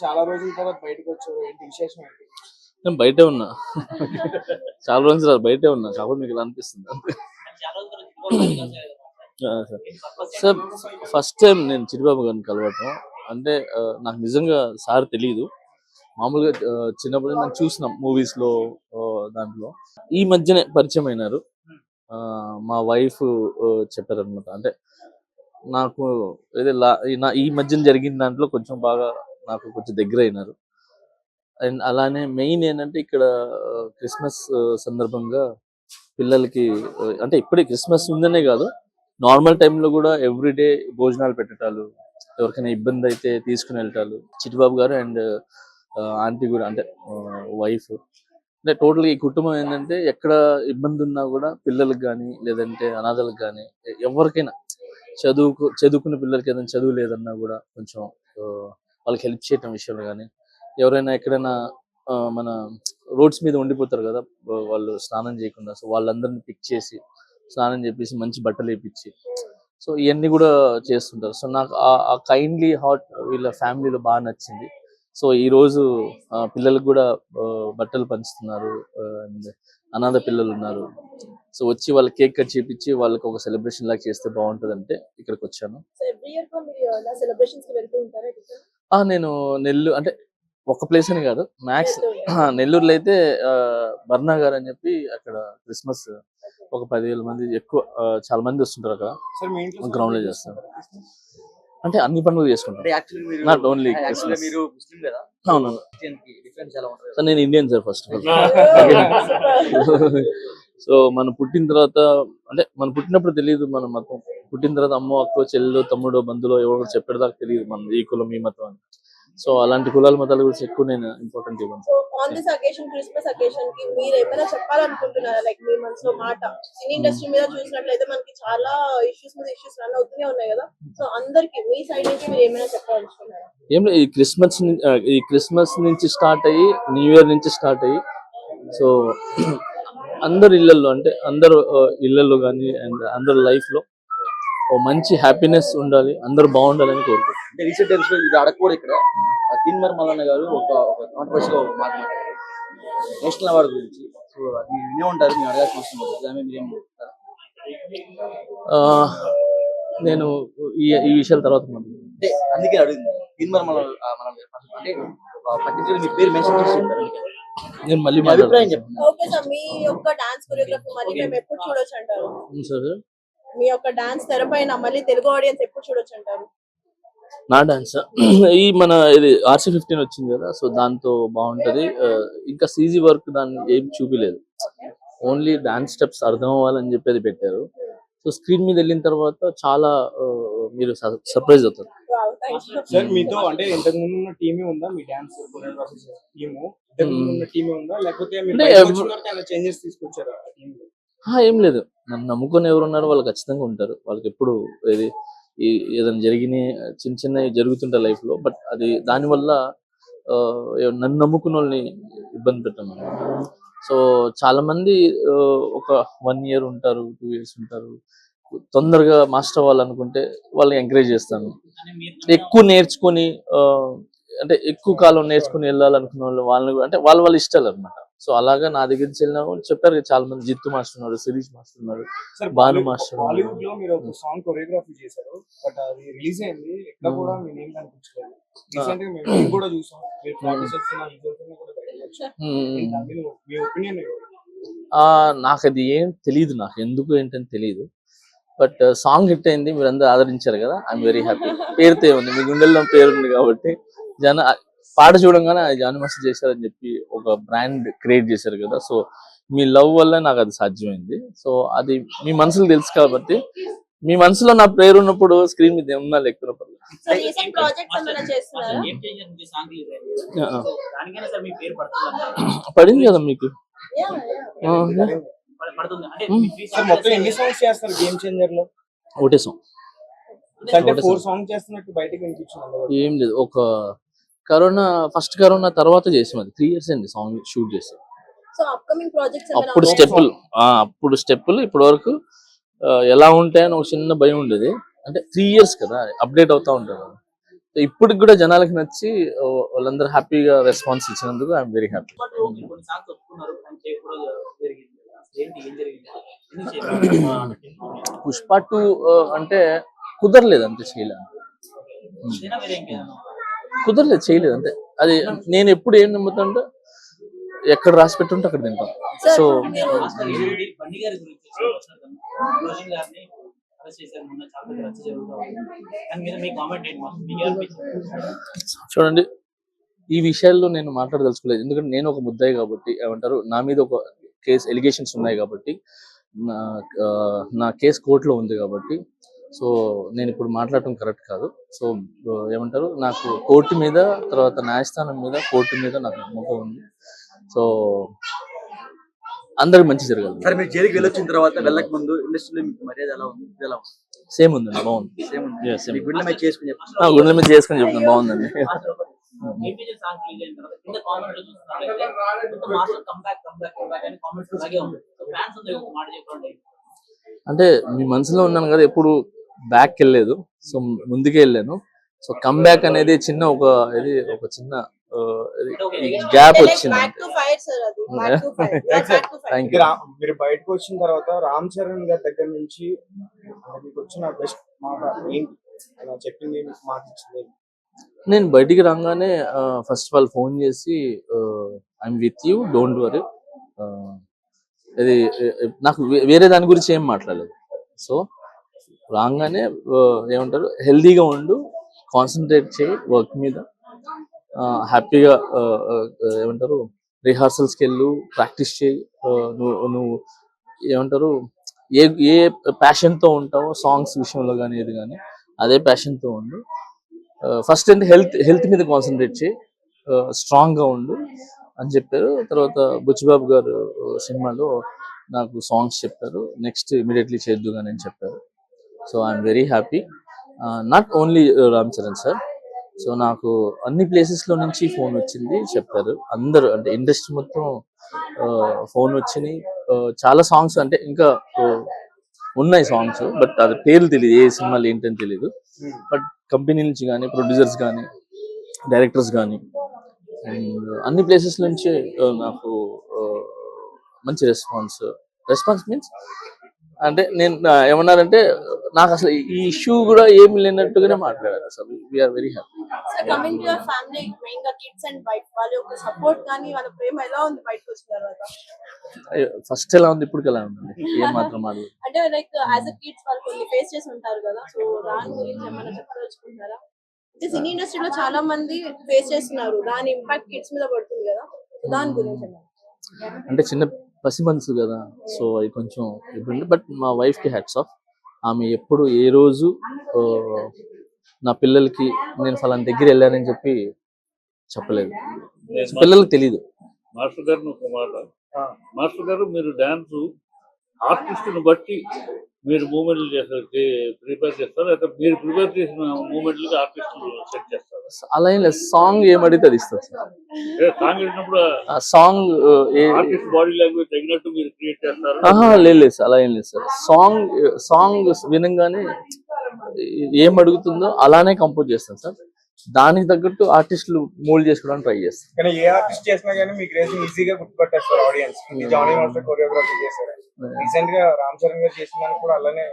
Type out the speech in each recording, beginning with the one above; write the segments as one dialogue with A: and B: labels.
A: చాలా రోజుల తర్వాత బయటకు వచ్చారు, ఏంటి విశేషం ఏంటి?
B: నేను బయటే ఉన్నా. చాలా రోజులు సార్ బయటే ఉన్నా, కాకపోతే మీకు ఇలా అనిపిస్తుంది. సార్ ఫస్ట్ టైం నేను చిరుబాబు గారిని కలవటం అంటే నాకు నిజంగా సార్ తెలియదు. మామూలుగా చిన్నప్పుడు నేను చూసిన మూవీస్లో దాంట్లో ఈ మధ్యనే పరిచయం అయినారు. మా వైఫ్ చెప్పారనమాట. అంటే నాకు ఈ మధ్యన జరిగిన దాంట్లో కొంచెం బాగా నాకు కొంచెం దగ్గర అయినారు. అండ్ అలానే మెయిన్ ఏంటంటే ఇక్కడ క్రిస్మస్ సందర్భంగా పిల్లలకి అంటే ఇప్పుడే క్రిస్మస్ ఉందనే కాదు, నార్మల్ టైంలో కూడా ఎవ్రీడే భోజనాలు పెట్టటాలు, ఎవరికైనా ఇబ్బంది అయితే తీసుకుని వెళ్ళటాలు. చిట్టిబాబు గారు అండ్ ఆంటీ కూడా అంటే వైఫ్ అంటే టోటల్గా ఈ కుటుంబం ఏంటంటే ఎక్కడ ఇబ్బంది ఉన్నా కూడా పిల్లలకు కానీ లేదంటే అనాథలకు కానీ ఎవరికైనా చదువుకున్న పిల్లలకి ఏదైనా చదువు లేదన్నా కూడా కొంచెం వాళ్ళకి హెల్ప్ చేయటం విషయంలో కానీ, ఎవరైనా ఎక్కడైనా మన రోడ్స్ మీద ఉండిపోతారు కదా వాళ్ళు స్నానం చేయకుండా, సో వాళ్ళందరినీ పిక్ చేసి స్నానం చేపించి మంచి బట్టలు వేయించి, సో ఇవన్నీ కూడా చేస్తుంటారు. సో నాకు ఆ కైండ్లీ హార్ట్ వీళ్ళ ఫ్యామిలీలో బాగా నచ్చింది. సో ఈరోజు పిల్లలకు కూడా బట్టలు పంచుతున్నారు అండ్ అనాథ పిల్లలు ఉన్నారు. సో వచ్చి వాళ్ళ కేక్ కట్ చేపించి వాళ్ళకి ఒక సెలబ్రేషన్ లాగా చేస్తే బాగుంటుంది అంటే ఇక్కడికి వచ్చాను. నేను నెల్లూరు అంటే ఒక ప్లేస్ అని కాదు, మ్యాక్స్ నెల్లూరులో అయితే బర్నా గారు అని చెప్పి అక్కడ క్రిస్మస్ ఒక 10,000 మంది ఎక్కువ చాలా మంది వస్తుంటారు అక్కడ. గ్రౌండ్ లో చేస్తారు అంటే అన్ని పండుగలు చేసుకుంటారు, నాట్ ఓన్లీ క్రిస్మస్. అవును సార్, నేను Indian sir first of all. So మనం పుట్టిన తర్వాత అంటే మనం పుట్టినప్పుడు తెలియదు మన మతం, పుట్టిన తర్వాత అమ్మో అక్కో చెల్లెలు తమ్ముడో బంధువులో ఎవరో చెప్పేదాకా తెలియదు మనం ఈ కులం ఈ మతం అని. సో అలాంటి కులాల మతాల గురించి ఎక్కువ నేను ఇంపార్టెంట్ ఇవ్వను.
C: So on this occasion, Christmas occasion కి మీరు ఏమైనా చెప్పాలనుకుంటున్నారా? లైక్ మీ మనసులో మాట, సినీ ఇండస్ట్రీ మీద చూసినట్లయితే మనకి చాలా ఇష్యూస్ రన్ అవుతూనే ఉన్నాయి కదా. సో అందరికి మీ సైడ్ నుంచి మీరు ఏమైనా చెప్పాలనుకుంటున్నారా?
B: ఏం లేదు, ఈ క్రిస్మస్ నుంచి స్టార్ట్ అయ్యి న్యూ ఇయర్ నుంచి స్టార్ట్ అయ్యి సో అందరు ఇళ్లలో అంటే అందరు ఇళ్లలో కానీ అండ్ అందరు లైఫ్ లో మంచి హ్యాపీనెస్ ఉండాలి, అందరు బాగుండాలని కోరుకుంటున్నాను.
D: అంటే రీసెంట్ టైమ్స్ లో ఇది అడగకూడదు, ఇక్కడ తీన్మార్ మల్లన్న గారు ఒక కాంట్రవర్సీగా మాట్లాడారు నేషనల్ అవార్డు గురించి. సో అది ఏమంటారు, మీరు అడగాల్సిన అవసరం లేదు.
B: నేను ఈ విషయాల తర్వాత
D: అంటే అందుకే అడుగుతుంది తీన్మార్ మల్లన్న అంటే పర్టికులర్ మీ పేరు మెన్షన్ చేసి చెప్పారు.
B: నేను మళ్ళీ
D: అభిప్రాయం చెప్పండి.
C: ఓకే సార్, మీ యొక్క డాన్స్ కొరియోగ్రఫీ మళ్ళీ మేము ఎప్పుడు చూడొచ్చు అంటారు?
B: సార్
C: మీ యొక్క డాన్స్ తెరపైన మళ్ళీ తెలుగు ఆడియన్స్ ఎప్పుడు చూడొచ్చు అంటారు?
B: నా డాన్స్ ఈ మన ఇది RC15 వచ్చింది కదా, సో దాంతో బాగుంటది. ఇంకా CG వర్క్ దాన్ని ఏం చూపిలేదు, ఓన్లీ డాన్స్ స్టెప్స్ అర్థం అవ్వాలని చెప్పేది పెట్టారు. సో స్క్రీన్ మీద వెళ్ళిన తర్వాత చాలా మీరు సర్ప్రైజ్ అవుతారు.
A: సార్ మీతో అంటే ఇంతకు ముందు ఉన్న టీమే ఉందా, మీ డాన్స్ కొరియోగ్రఫీ టీము ఇంతకు ముందు ఉన్న టీమే ఉందా, లేకపోతే మీరు చేంజెస్ తీసుకొచ్చారా టీంలో?
B: ఏం లేదు, నన్ను నమ్ముకొని ఎవరు ఉన్నారో వాళ్ళు ఖచ్చితంగా ఉంటారు. వాళ్ళకి ఎప్పుడు ఏదైనా జరిగిన చిన్న చిన్నవి జరుగుతుంటాయి లైఫ్ లో, బట్ అది దానివల్ల నన్ను నమ్ముకున్న వాళ్ళని ఇబ్బంది పెట్టాను. సో చాలా మంది ఒక 1 year ఉంటారు, 2 years ఉంటారు. తొందరగా మాస్టర్ అవ్వాలనుకుంటే వాళ్ళని ఎంకరేజ్ చేస్తాను. ఎక్కువ నేర్చుకొని అంటే ఎక్కువ కాలం నేర్చుకుని వెళ్ళాలనుకున్న వాళ్ళని అంటే వాళ్ళ ఇష్టాలు అనమాట. సో అలాగా నా దగ్గర నుంచి వెళ్ళిన వాళ్ళు చెప్పారు, చాలా మంది జిత్తు మాస్టర్ ఉన్నారు, శిరీష్ మాస్టర్ ఉన్నారు, భాను మాస్టర్.
A: బాలీవుడ్ లో మీరు ఒక సాంగ్ కొరియోగ్రఫీ చేశారు, బట్ అది రిలీజ్ అయింది, ఎక్కడ కూడా మీ నేమ్ కనిపించలేదు. రీసెంట్ గా మేము కూడా చూసాం, మీరు ప్రాక్టీస్ చేస్తున్న కూడా మీ ఒపీనియన్?
B: నాకు అది ఏం తెలియదు, నాకు ఎందుకు ఏంటని తెలియదు, బట్ సాంగ్ హిట్ అయింది, మీరు అందరూ ఆదరించారు కదా, ఐఎమ్ వెరీ హ్యాపీ. పేరుతో ఏముంది, మీ గుండెల్లో పేరుంది కాబట్టి పాట చూడంగానే జానీ మాస్టర్ చేశారని చెప్పి ఒక బ్రాండ్ క్రియేట్ చేశారు కదా. సో మీ లవ్ వల్ల నాకు అది సాధ్యమైంది. సో అది మీ మనసులో తెలుసు కాబట్టి, మీ మనసులో నా పేరు ఉన్నప్పుడు స్క్రీన్ మీద ఏమన్నా లేకున్నప్పుడు పడింది కదా మీకు.
A: మొత్తం ఎన్ని సాంగ్స్ చేస్తారు గేమ్ చేంజర్ లో?
B: ఒకటే సాంగ్
A: అంటే 4 సాంగ్ చేస్తున్నట్టు బయటకు వినిపించింది.
B: ఏం లేదు, ఒక ఫస్ట్ కరోనా తర్వాత చేసాం, అది 3 years అయింది సాంగ్ షూట్ చేసాం. అప్పుడు స్టెప్పులు ఇప్పటి వరకు ఎలా ఉంటాయని ఒక చిన్న భయం ఉండేది. అంటే 3 years కదా, అప్డేట్ అవుతా ఉంటారు. ఇప్పటికి కూడా జనాలకి నచ్చి వాళ్ళందరూ హ్యాపీగా రెస్పాన్స్ ఇచ్చినందుకు I'm very happy.
D: But okay కొన్ని సాంగ్స్ ఒప్పుకున్నారు కానీ చేయకూడదు జరిగింది కదా. ఏంటి ఏం జరిగింది ఎందుకు చేయలేదు?
B: పుష్ప 2 అంటే కుదరలేదు, అంతే చేయలేదు.
D: అయినా వేరే ఇంకేదన్నా
B: కుదరలేదు, చేయలేదు అంతే. అది నేను ఎప్పుడు ఏం నమ్ముతాంటే ఎక్కడ రాసి పెట్టుంటే అక్కడ తింటాం. సో
D: అసలు ఏంటి బండి గారి గురించి రోజన్ గారిని అరెస్ట్ చేశారు మొన్న, చాలా పెద్ద రచ్చ జరుగుతూ ఉంది. దాని మీద మీ కామెంట్ ఏంటి? మాకు మీకు ఏమనిపించింది?
B: చూడండి, ఈ విషయాల్లో నేను మాట్లాడదలుచుకోలేదు. ఎందుకంటే నేను ఒక ముద్దాయి కాబట్టి, ఏమంటారు, నా మీద ఒక కేసు ఎలిగేషన్స్ ఉన్నాయి కాబట్టి, నా కేసు కోర్టులో ఉంది కాబట్టి, సో నేను ఇప్పుడు మాట్లాడటం కరెక్ట్ కాదు. సో ఏమంటారు, నాకు కోర్టు మీద, తర్వాత న్యాయస్థానం మీద, కోర్టు మీద నాకు నమ్మకం ఉంది. సో అందరికి మంచి జరగాలి.
D: సరే, మీరు జైలుకి వెళ్ళొచ్చిన తర్వాత వెళ్ళక ముందు ఇండస్ట్రీలో మీకు మర్యాద ఎలా ఉంది? ఎలా ఉంది?
B: సేమ్ ఉందండి, బాగుంది.
D: సేమ్ ఉంది.
B: Yeah, same.
D: మీ గుండె మీద చేసుకుని చెప్తాను.
B: గుండెల మీద చేసుకొని చెప్తాను, బాగుందండి.
D: ఇండివిజువల్ సాంగ్ రిలీజ్ అయిన తర్వాత కింద కామెంట్ లో చూస్తున్నట్లయితే మాస్టర్ కంబ్యాక్ అని కామెంట్స్ అలాగే ఉంది. సో ఫ్యాన్స్ అందరూ ఒక మాట చెప్పండి.
B: అంటే మీ మనసులో ఉన్నాను కదా, ఎప్పుడు బ్యాక్ వెళ్ళలేదు, సో ముందుకే వెళ్ళాను. సో కమ్బ్యాక్ అనేది చిన్న ఒక చిన్న గ్యాప్ వచ్చింది. Thank you.
A: మీరు బయటకు వచ్చిన తర్వాత రామ్ చరణ్ గారి దగ్గర నుంచి మీకు వచ్చిన బెస్ట్ మాట ఏంటి? అలా చెప్పింది, మీకు మాట ఇచ్చింది?
B: నేను బయటికి రాగానే ఫస్ట్ ఆఫ్ ఆల్ ఫోన్ చేసి I'm with you, don't worry, ఇది నాకు వేరే దాని గురించి ఏం మాట్లాడలేదు. సో రాగానే ఏమంటారు, హెల్దీగా ఉండు, కాన్సన్ట్రేట్ చేయి వర్క్ మీద, హ్యాపీగా ఏమంటారు, రిహార్సల్స్కి వెళ్ళు, ప్రాక్టీస్ చేయి, నువ్వు ఏమంటారు, ఏ ప్యాషన్తో ఉంటావో సాంగ్స్ విషయంలో కానీ ఏది కానీ అదే ప్యాషన్తో ఉండు. ఫస్ట్ అంటే హెల్త్ మీద కాన్సన్ట్రేట్ చేయి, స్ట్రాంగ్గా ఉండు అని చెప్పారు. తర్వాత బుచ్చిబాబు గారు సినిమాలో నాకు సాంగ్స్ చెప్పారు, నెక్స్ట్ ఇమీడియట్లీ చేద్దు కానీ అని చెప్పారు. So I'm very happy. Not only Ram Charan sir, so నాకు అన్ని ప్లేసెస్లో నుంచి ఫోన్ వచ్చింది, చెప్పారు అందరూ, అంటే ఇండస్ట్రీ మొత్తం ఫోన్ వచ్చినాయి. చాలా సాంగ్స్ అంటే ఇంకా ఉన్నాయి సాంగ్స్, బట్ అది పేర్లు తెలియదు, ఏ సినిమాలు ఏంటని తెలియదు. బట్ కంపెనీ నుంచి కానీ, ప్రొడ్యూసర్స్ కానీ, డైరెక్టర్స్ కానీ, అండ్ అన్ని ప్లేసెస్ నుంచి నాకు మంచి రెస్పాన్స్ మీన్స్ అంటే నేను ఏమన్నారంటే, నాకు అసలు ఈ ఇష్యూ కూడా ఏమి లేనట్టుగానే మాట్లాడారు. అసలు we're very happy.
C: Coming to your family, main గా కిడ్స్ అండ్ వైఫ్, వాళ్ళ యొక్క సపోర్ట్ కానీ వాళ్ళ ప్రేమ ఎలా ఉంది బయటకు వచ్చిన తర్వాత?
B: ఫస్ట్ ఎలా ఉంది, ఇప్పుడు ఎలా ఉంది, ఏం మాత్రం మాట్లాడు.
C: అంటే లైక్ యాజ్ అ కిడ్స్ వాళ్ళు కొన్ని ఫేస్ చేసి ఉంటారు కదా, సో దాని గురించి ఏమైనా చెప్పదలుచుకుంటారా? అంటే సినీ ఇండస్ట్రీలో చాలా మంది ఫేస్ చేస్తున్నారు, దాని ఇంపాక్ట్ కిడ్స్ మీద పడుతుంది కదా, దాని గురించి
B: అంటే చిన్న పసి మనసు కదా, సో అది కొంచెం ఇబ్బంది. బట్ మా వైఫ్కి హ్యాట్స్ ఆఫ్. ఆమె ఎప్పుడు ఏ రోజు నా పిల్లలకి నేను ఫలానా దగ్గర వెళ్ళానని చెప్పి చెప్పలేదు. పిల్లలకు తెలీదు.
E: మాస్టర్ గారు ఒక మాట, మాస్టర్ గారు మీరు డాన్స్ ఆర్టిస్ట్ని బట్టి మీరు మూమెంట్లు ప్రిపేర్ చేస్తారు, లేకపోతే మీరు ప్రిపేర్ చేసిన మూమెంట్లకి ఆర్టిస్టులు సెట్ చేస్తారు?
B: అలా ఏం లేదు, సాంగ్ ఏమడితే అది ఇస్తారు సార్.
E: సాంగ్ వేసినప్పుడు
B: సాంగ్
E: ఆర్టిస్ట్ బాడీ లాంగ్వేజ్ తగినట్టు మీరు క్రియేట్ చేస్తారు?
B: లేదు సార్, అలా ఏం లేదు సార్. సాంగ్ వినంగానే ఏం అడుగుతుందో అలానే కంపోజ్ చేస్తాను సార్. దానికి తగ్గట్టు ఆర్టిస్టులు మోల్డ్ చేసుకోవడానికి ట్రై చేస్తారు.
A: కానీ ఏ ఆర్టిస్ట్ చేసినా కానీ మీకు ఈజీగా గుర్తుపట్టేస్తారు ఆడియన్స్. జానీ మాస్టర్ కొరియోగ్రఫీ చేశారు, రీసెంట్ గా రామ్ చరణ్ గారు చేసిన దానికి కూడా అలానే.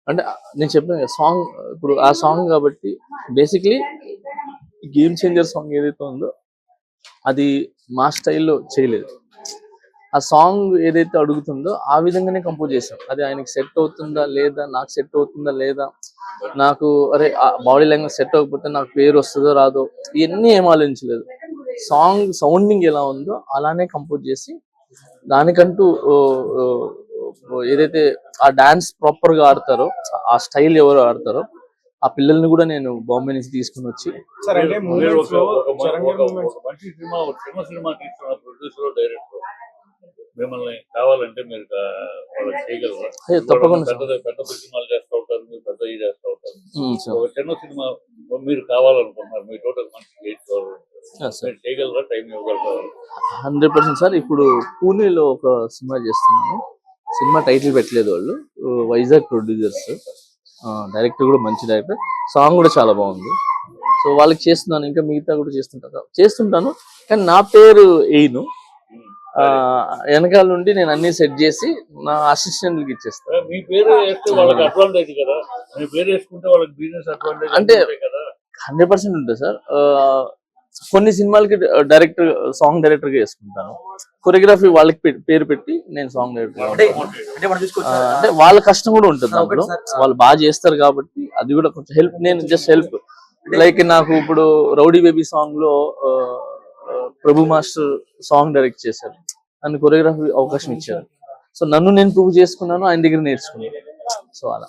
B: అంటే నేను చెప్పిన సాంగ్, ఇప్పుడు ఆ సాంగ్ కాబట్టి బేసిక్లీ గేమ్ చేంజర్ సాంగ్ ఏదైతే ఉందో అది మా స్టైల్లో చేయలేదు. ఆ సాంగ్ ఏదైతే అడుగుతుందో ఆ విధంగానే కంపోజ్ చేసాం. అది ఆయనకి సెట్ అవుతుందా లేదా, నాకు సెట్ అవుతుందా లేదా, నాకు అరే బాడీ లాంగ్వేజ్ సెట్ అవ్వకపోతే నాకు పేరు వస్తుందో రాదో, ఇవన్నీ ఏం ఆలోచించలేదు. సాంగ్ సౌండింగ్ ఎలా ఉందో అలానే కంపోజ్ చేసి, దానికంటూ ఏదైతే ఆ డాన్స్ ప్రాపర్ గా ఆడతారో, ఆ స్టైల్ ఎవరు ఆడతారో ఆ పిల్లల్ని కూడా నేను బాంబే నుంచి తీసుకుని వచ్చి
E: మంచి సినిమా తీసుకున్న ప్రొడ్యూసర్ డైరెక్టర్ మిమ్మల్ని కావాలంటే మీరు వాళ్ళకి చేయగలరా?
B: తప్పకుండా
E: పెద్ద సినిమాలు చేస్తూ ఉంటారు, మీరు పెద్ద చేస్తూ ఉంటారు. ఒక చిన్న సినిమా మీరు కావాలనుకున్నారు, మీ టోటల్ మంచి చేయగలరా? టైం ఇవ్వగలరా?
B: 100% సార్. ఇప్పుడు పూణేలో ఒక సినిమా చేస్తున్నాను. సినిమా టైటిల్ పెట్టలేదు వాళ్ళు, వైజాగ్ ప్రొడ్యూసర్స్. డైరెక్టర్ కూడా మంచి డైరెక్టర్, సాంగ్ కూడా చాలా బాగుంది. సో వాళ్ళకి చేస్తున్నాను, ఇంకా మిగతా కూడా చేస్తుంటాను కానీ నా పేరు వేయను. వెనకాల నుండి నేను అన్ని సెట్ చేసి నా అసిస్టెంట్కి ఇచ్చేస్తాను.
E: మీ పేరు వేస్తే వాళ్ళకి అడ్వాంటేజ్ కదా, మీ పేరు వేసుకుంటే వాళ్ళకి బిజినెస్ అడ్వాంటేజ్
B: అంటే
E: కదా.
B: 100% ఉంటుంది సార్. కొన్ని సినిమాలకి సాంగ్ డైరెక్టర్ గా వేసుకుంటాను, కొరియోగ్రఫీ వాళ్ళకి పేరు పెట్టి నేను సాంగ్ డైరెక్టర్.
D: అంటే మనం చూసుకోవచ్చు
B: అంటే వాళ్ళ కష్టం కూడా ఉంటుంది అందులో, వాళ్ళు బాగా చేస్తారు కాబట్టి అది కూడా కొంచెం హెల్ప్, నేను జస్ట్ హెల్ప్. లైక్ నాకు ఇప్పుడు రౌడీ బేబీ సాంగ్ లో ప్రభు మాస్టర్ సాంగ్ డైరెక్ట్ చేశారు, నన్ను కొరియోగ్రఫీ అవకాశం ఇచ్చారు. సో నన్ను నేను ప్రూవ్ చేసుకున్నాను, ఆయన దగ్గర నేర్చుకున్నాను. సో అలా